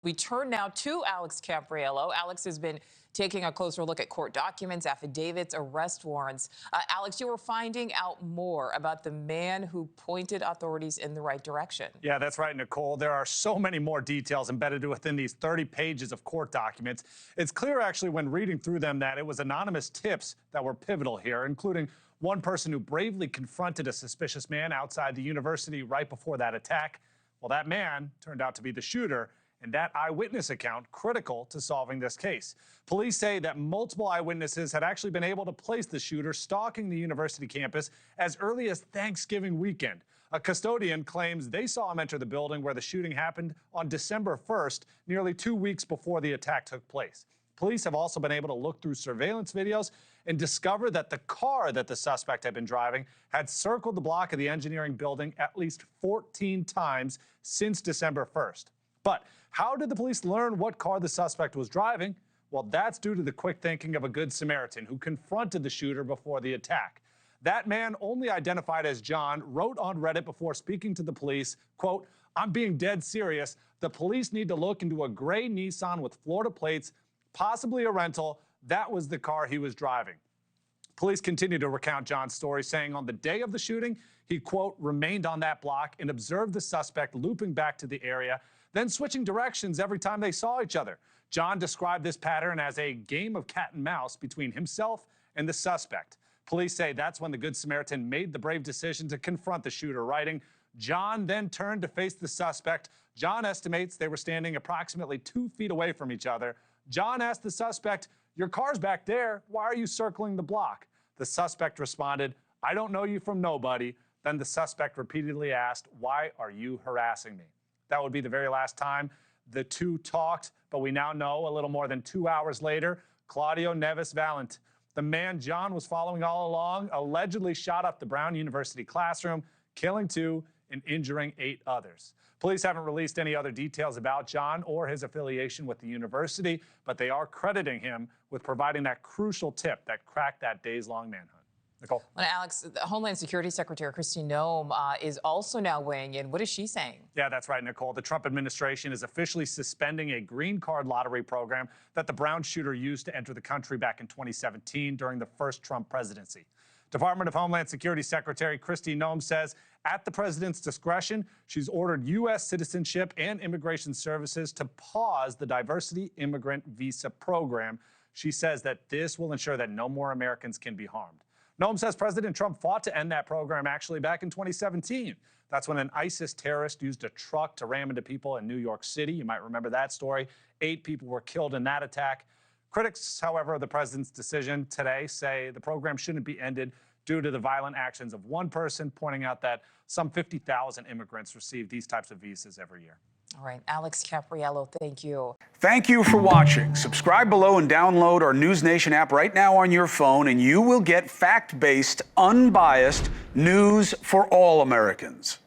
We turn now to Alex Caprariello. Alex has been taking a closer look at court documents, affidavits, arrest warrants. Alex, you were finding out more about the man who pointed authorities in the right direction. Yeah, that's right, Nicole. There are so many more details embedded within these 30 pages of court documents. It's clear, actually, when reading through them that it was anonymous tips that were pivotal here, including one person who bravely confronted a suspicious man outside the university right before that attack. Well, that man turned out to be the shooter, and that eyewitness account critical to solving this case. Police say that multiple eyewitnesses had actually been able to place the shooter stalking the university campus as early as Thanksgiving weekend. A custodian claims they saw him enter the building where the shooting happened on December 1st, nearly 2 weeks before the attack took place. Police have also been able to look through surveillance videos and discover that the car that the suspect had been driving had circled the block of the engineering building at least 14 times since December 1st. But how did the police learn what car the suspect was driving? Well, that's due to the quick thinking of a good Samaritan who confronted the shooter before the attack. That man, only identified as John, wrote on Reddit before speaking to the police, quote, "I'm being dead serious. The police need to look into a gray Nissan with Florida plates, possibly a rental. That was the car he was driving." Police continue to recount John's story, saying on the day of the shooting, he, quote, remained on that block and observed the suspect looping back to the area, then switching directions every time they saw each other. John described this pattern as a game of cat and mouse between himself and the suspect. Police say that's when the Good Samaritan made the brave decision to confront the shooter, writing, "John then turned to face the suspect. John estimates they were standing approximately 2 feet away from each other. John asked the suspect, 'Your car's back there. Why are you circling the block?' The suspect responded, 'I don't know you from nobody.' Then the suspect repeatedly asked, 'Why are you harassing me?'" That would be the very last time the two talked, but we now know a little more than 2 hours later, Claudio Neves Valent, the man John was following all along, allegedly shot up the Brown University classroom, killing 2 and injuring 8 others. Police haven't released any other details about John or his affiliation with the university, but they are crediting him with providing that crucial tip that cracked that days-long manhunt. Nicole? Well, Alex, the Homeland Security Secretary Kristi Noem is also now weighing in. What is she saying? Yeah, that's right, Nicole. The Trump administration is officially suspending a green card lottery program that the Brown shooter used to enter the country back in 2017 during the first Trump presidency. Department of Homeland Security Secretary Kristi Noem says at the president's discretion, she's ordered U.S. Citizenship and Immigration Services to pause the diversity immigrant visa program. She says that this will ensure that no more Americans can be harmed. Noem says President Trump fought to end that program actually back in 2017. That's when an ISIS terrorist used a truck to ram into people in New York City. You might remember that story. 8 people were killed in that attack. Critics, however, of the president's decision today say the program shouldn't be ended due to the violent actions of one person, pointing out that some 50,000 immigrants receive these types of visas every year. All right, Alex Caprariello, thank you. Thank you for watching. Subscribe below and download our NewsNation app right now on your phone, and you will get fact-based, unbiased news for all Americans.